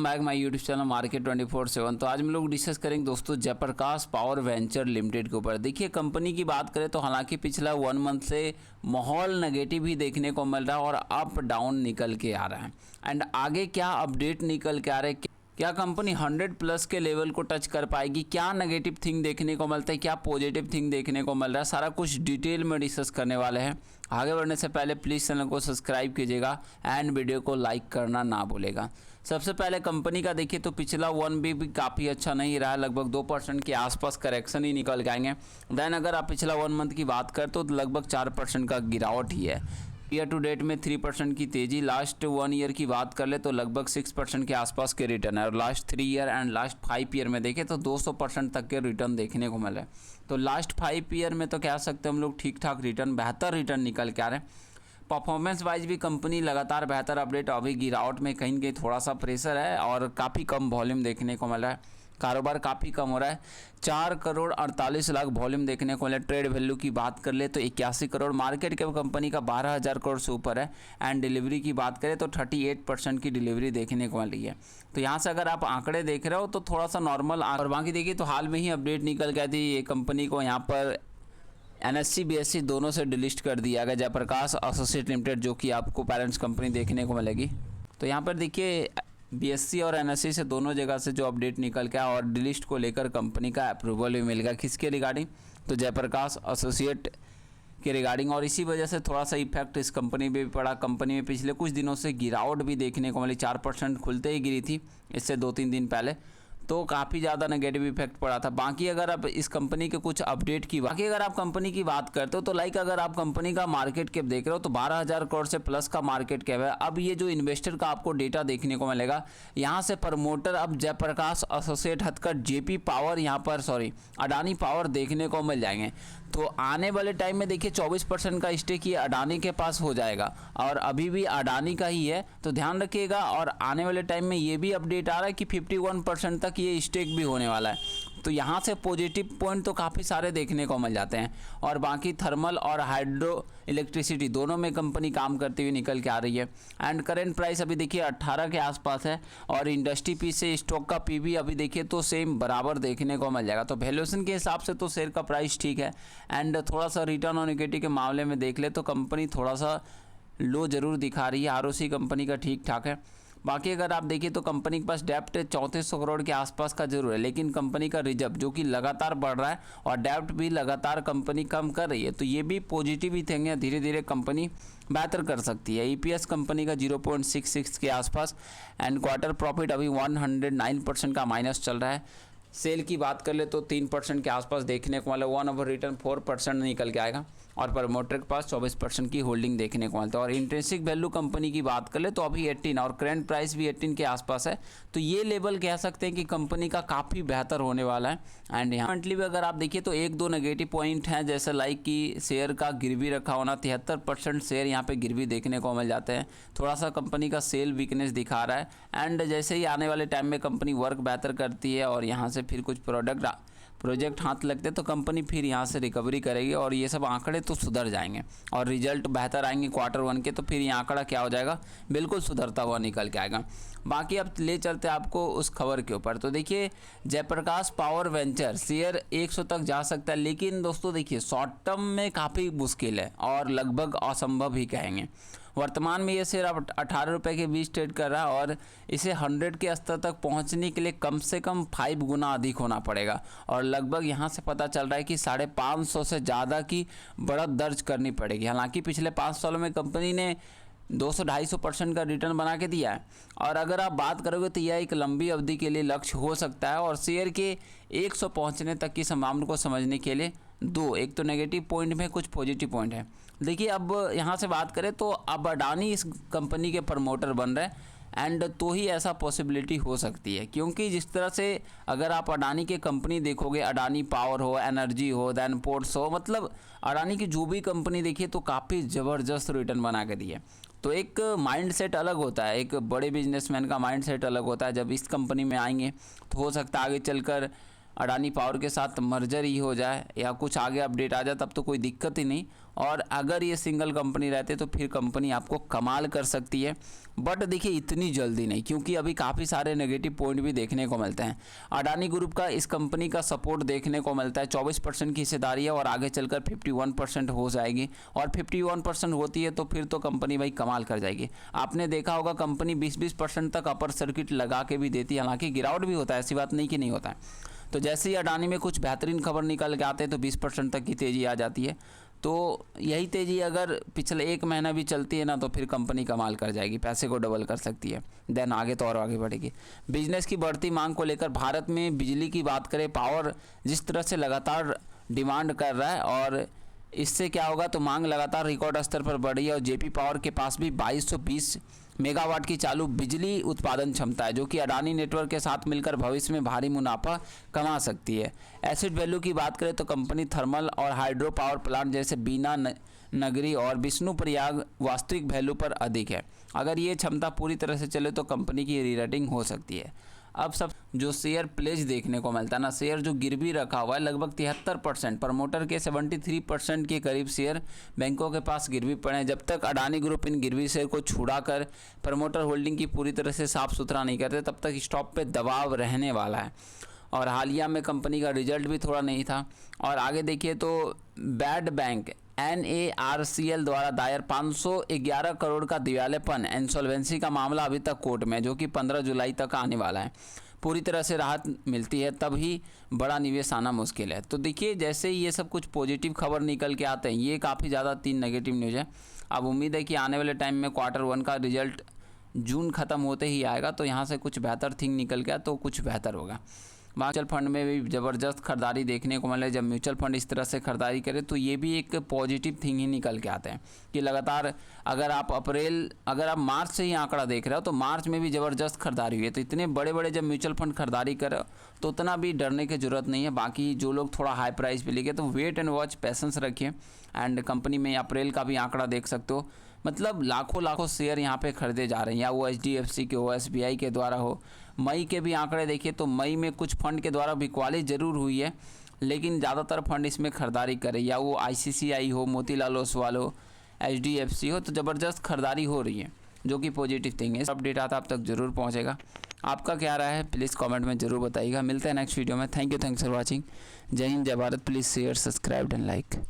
Back my YouTube channel market 24/7। तो आज हम लोग डिस्कस करेंगे दोस्तों जयप्रकाश पावर वेंचर लिमिटेड के ऊपर। देखिए कंपनी की बात करें तो हालांकि पिछला 1 मंथ से माहौल नेगेटिव ही देखने को मिल रहा है और अप डाउन निकल के आ रहा है। एंड आगे क्या अपडेट निकल के आ रहा है, क्या कंपनी 100+ के लेवल को टच कर पाएगी, क्या नेगेटिव थिंग देखने को मिलता है, क्या पॉजिटिव थिंग देखने को मिल रहा है, सारा कुछ डिटेल में डिस्कस करने वाले हैं। आगे बढ़ने से पहले प्लीज़ चैनल को सब्सक्राइब कीजिएगा एंड वीडियो को लाइक करना ना भूलेगा। सबसे पहले कंपनी का देखिए तो पिछला 1 वीक भी काफ़ी अच्छा नहीं रहा है, लगभग 2% के आसपास करेक्शन ही निकल के आएंगे। देन अगर आप पिछला 1 मंथ की बात करें तो लगभग 4% का गिरावट ही है। ईयर टू डेट में 3% की तेज़ी। लास्ट 1 ईयर की बात कर ले तो लगभग 6% के आसपास के रिटर्न है और last 3 year and last 5 year में देखें तो 200% तक के रिटर्न देखने को मिले। तो लास्ट 5 ईयर में तो कह सकते हैं हम लोग ठीक ठाक रिटर्न, बेहतर रिटर्न निकल के आ रहे हैं। परफॉर्मेंस वाइज भी कंपनी लगातार बेहतर अपडेट, अभी गिरावट में कहीं न कहीं थोड़ा सा प्रेशर है और काफ़ी कम वॉल्यूम देखने को मिल रहा है। कारोबार काफ़ी कम हो रहा है, 4 करोड़ 48 लाख वॉल्यूम देखने को मिला। ट्रेड वैल्यू की बात कर ले तो 81 करोड़, मार्केट कैप कंपनी का 12,000 करोड़ से ऊपर है। एंड डिलीवरी की बात करें तो 38% की डिलीवरी देखने को मिली है। तो यहाँ से अगर आप आंकड़े देख रहे हो तो थोड़ा सा नॉर्मल। और बाकी देखिए तो हाल में ही अपडेट निकल गया थी, ये कंपनी को यहाँ पर NSE BSE दोनों से डिलिस्ट कर दिया गया, जयप्रकाश एसोसिएट लिमिटेड, जो कि आपको पेरेंट्स कंपनी देखने को मिलेगी। तो यहाँ पर देखिए BSE और NSE से दोनों जगह से जो अपडेट निकल के और डिलिस्ट को लेकर कंपनी का अप्रूवल भी मिल गया। किसके रिगार्डिंग? तो जयप्रकाश एसोसिएट के रिगार्डिंग। और इसी वजह से थोड़ा सा इफेक्ट इस कंपनी पे भी पड़ा। कंपनी में पिछले कुछ दिनों से गिरावट भी देखने को मिली, 4% खुलते ही गिरी थी इससे 2-3 दिन पहले, तो काफ़ी ज़्यादा नेगेटिव इफेक्ट पड़ा था। बाकी अगर आप इस कंपनी के कुछ अपडेट की अगर आप कंपनी की बात करते हो तो अगर आप कंपनी का मार्केट कैप देख रहे हो तो 12,000 करोड़ से प्लस का मार्केट कैप है। अब ये जो इन्वेस्टर का आपको डेटा देखने को मिलेगा, यहाँ से प्रमोटर अब जयप्रकाश एसोसिएट हथकर JP पावर, यहाँ पर अडानी पावर देखने को मिल जाएंगे। तो आने वाले टाइम में देखिए 24% का स्टेक ये अडानी के पास हो जाएगा और अभी भी अडानी का ही है, तो ध्यान रखिएगा। और आने वाले टाइम में ये भी अपडेट आ रहा है कि 51% तक ये स्टेक भी होने वाला है। तो यहाँ से पॉजिटिव पॉइंट तो काफ़ी सारे देखने को मिल जाते हैं। और बाकी थर्मल और हाइड्रो इलेक्ट्रिसिटी दोनों में कंपनी काम करती हुई निकल के आ रही है। एंड करेंट प्राइस अभी देखिए 18 के आसपास है और इंडस्ट्री पी से स्टॉक का PB अभी देखिए तो सेम बराबर देखने को मिल जाएगा। तो वैल्यूएशन के हिसाब से तो शेयर का प्राइस ठीक है। एंड थोड़ा सा रिटर्न ऑन इक्विटी के मामले में देख ले तो कंपनी थोड़ा सा लो ज़रूर दिखा रही है। ROC कंपनी का ठीक ठाक है। बाकी अगर आप देखिए तो कंपनी के पास डेप्ट 3400 करोड़ के आसपास का जरूर है, लेकिन कंपनी का रिजर्व जो कि लगातार बढ़ रहा है और डेप्ट भी लगातार कंपनी कम कर रही है, तो ये भी पॉजिटिव ही थिंग है। धीरे धीरे कंपनी बेहतर कर सकती है। EPS कंपनी का 0.66 के आसपास एंड क्वार्टर प्रॉफिट अभी 109% का माइनस चल रहा है। सेल की बात कर ले तो 3% के आसपास देखने को मिला, 1 ओवर रिटर्न 4% निकल के आएगा और प्रमोटर के पास 24% की होल्डिंग देखने को मिलता है। और इंट्रिंसिक वैल्यू कंपनी की बात कर ले तो अभी 18 और करेंट प्राइस भी 18 के आसपास है। तो ये लेवल कह सकते हैं कि कंपनी का काफ़ी बेहतर होने वाला है। एंड यहाँ मंथली भी अगर आप देखिए तो 1-2 नेगेटिव पॉइंट हैं, जैसे लाइक कि शेयर का गिरवी रखा होना, 73% शेयर यहाँ पे गिरवी देखने को मिल जाते हैं। थोड़ा सा कंपनी का सेल वीकनेस दिखा रहा है। एंड जैसे ही आने वाले टाइम में कंपनी वर्क बेहतर करती है और यहाँ से फिर कुछ प्रोजेक्ट हाथ लगते तो कंपनी फिर यहाँ से रिकवरी करेगी और ये सब आंकड़े तो सुधर जाएंगे और रिजल्ट बेहतर आएंगे Q1 के, तो फिर ये आंकड़ा क्या हो जाएगा, बिल्कुल सुधरता हुआ निकल के आएगा। बाकी अब ले चलते हैं आपको उस खबर के ऊपर। तो देखिए जयप्रकाश पावर वेंचर शेयर 100 तक जा सकता है, लेकिन दोस्तों देखिए शॉर्ट टर्म में काफ़ी मुश्किल है और लगभग असंभव ही कहेंगे। वर्तमान में ये शेयर अब 18 रुपये के बीच ट्रेड कर रहा है और इसे 100 के स्तर तक पहुंचने के लिए कम से कम 5 गुना अधिक होना पड़ेगा और लगभग यहाँ से पता चल रहा है कि 550 से ज़्यादा की बढ़त दर्ज करनी पड़ेगी। हालांकि पिछले 5 सालों में कंपनी ने 200-250% का रिटर्न बना के दिया है और अगर आप बात करोगे तो यह एक लंबी अवधि के लिए लक्ष्य हो सकता है। और शेयर के 100 पहुंचने तक की संभावना को समझने के लिए एक तो नेगेटिव पॉइंट में, कुछ पॉजिटिव पॉइंट है। देखिए अब यहाँ से बात करें तो अब अडानी इस कंपनी के प्रमोटर बन रहे हैं एंड तो ही ऐसा पॉसिबिलिटी हो सकती है, क्योंकि जिस तरह से अगर आप अडानी के कंपनी देखोगे, अडानी पावर हो, एनर्जी हो, दैन पोर्ट्स हो, मतलब अडानी की जो भी कंपनी देखिए तो काफ़ी ज़बरदस्त रिटर्न बना के दी है। तो एक माइंडसेट अलग होता है, एक बड़े बिजनेसमैन का माइंडसेट अलग होता है। जब इस कंपनी में आएंगे तो हो सकता है आगे चलकर अडानी पावर के साथ मर्जर ही हो जाए या कुछ आगे अपडेट आ जाए तब तो कोई दिक्कत ही नहीं। और अगर ये सिंगल कंपनी रहते तो फिर कंपनी आपको कमाल कर सकती है, बट देखिए इतनी जल्दी नहीं, क्योंकि अभी काफ़ी सारे नेगेटिव पॉइंट भी देखने को मिलते हैं। अडानी ग्रुप का इस कंपनी का सपोर्ट देखने को मिलता है, 24% की हिस्सेदारी है और आगे चलकर 51% हो जाएगी, और 51% होती है तो फिर तो कंपनी भाई कमाल कर जाएगी। आपने देखा होगा कंपनी 20% तक अपर सर्किट लगा के भी देती है, हालांकि गिरावट भी होता है, ऐसी बात नहीं कि नहीं होता है। तो जैसे ही अडानी में कुछ बेहतरीन खबर निकल के आते हैं तो 20% तक की तेज़ी आ जाती है। तो यही तेज़ी अगर पिछले 1 महीना भी चलती है ना तो फिर कंपनी कमाल कर जाएगी, पैसे को डबल कर सकती है, देन आगे तो और आगे बढ़ेगी। बिजनेस की बढ़ती मांग को लेकर भारत में बिजली की बात करें, पावर जिस तरह से लगातार डिमांड कर रहा है और इससे क्या होगा तो मांग लगातार रिकॉर्ड स्तर पर बढ़ी है और जेपी पावर के पास भी 2220 मेगावाट की चालू बिजली उत्पादन क्षमता है, जो कि अडानी नेटवर्क के साथ मिलकर भविष्य में भारी मुनाफा कमा सकती है। एसिड वैल्यू की बात करें तो कंपनी थर्मल और हाइड्रो पावर प्लांट जैसे बीना नगरी और विष्णुप्रयाग वास्तविक वैल्यू पर अधिक है। अगर ये क्षमता पूरी तरह से चले तो कंपनी की रीरेटिंग हो सकती है। अब सब जो शेयर प्लेज देखने को मिलता है ना, शेयर जो गिरवी रखा हुआ है लगभग 73%, प्रमोटर के 73% के करीब शेयर बैंकों के पास गिरवी पड़े हैं। जब तक अडानी ग्रुप इन गिरवी शेयर को छुड़ा कर प्रमोटर होल्डिंग की पूरी तरह से साफ सुथरा नहीं करते तब तक स्टॉक पे दबाव रहने वाला है। और हालिया में कंपनी का रिजल्ट भी थोड़ा नहीं था। और आगे देखिए तो बैड बैंक NARCL द्वारा दायर 511 करोड़ का दिवालेपन इंसॉल्वेंसी का मामला अभी तक कोर्ट में, जो कि 15 जुलाई तक आने वाला है। पूरी तरह से राहत मिलती है तब ही बड़ा निवेश आना मुश्किल है। तो देखिए जैसे ही ये सब कुछ पॉजिटिव खबर निकल के आते हैं, ये काफ़ी ज़्यादा 3 नेगेटिव न्यूज़ है। अब उम्मीद है कि आने वाले टाइम में Q1 का रिजल्ट जून ख़त्म होते ही आएगा, तो यहाँ से कुछ बेहतर थिंग निकल गया तो कुछ बेहतर होगा। म्यूचुअल फंड में भी ज़बरदस्त खरीदारी देखने को मिले। जब म्यूचुअल फंड इस तरह से खरीदारी करे तो ये भी एक पॉजिटिव थिंग ही निकल के आते हैं कि लगातार अगर आप मार्च से ही आंकड़ा देख रहे हो तो मार्च में भी ज़बरदस्त खरीदारी हुई है। तो इतने बड़े बड़े जब म्यूचुअल फंड खरीदारी करे तो उतना भी डरने की ज़रूरत नहीं है। बाकी जो लोग थोड़ा हाई प्राइस पे लेके तो वेट एंड वॉच, पैसेंस रखिए। एंड कंपनी में अप्रैल का भी आंकड़ा देख सकते हो, मतलब लाखों शेयर यहाँ पे खरीदे जा रहे हैं, या वो HDFC के हो, SBI के द्वारा हो। मई के भी आंकड़े देखिए तो मई में कुछ फंड के द्वारा बिकवाली ज़रूर हुई है, लेकिन ज़्यादातर फंड इसमें खरीदारी करे, या वो ICICI हो, मोतीलाल ओसवाल हो, HDFC हो, तो ज़बरदस्त खरीदारी हो रही है, जो कि पॉजिटिव थिंग है। अपडेट आता आप तक ज़रूर पहुँचेगा। आपका क्या राय है प्लीज़ कमेंट में ज़रूर बताइएगा। मिलते हैं नेक्स्ट वीडियो में। Thanks for watching. जय हिंद, जय Bharat. Please share, subscribe and like.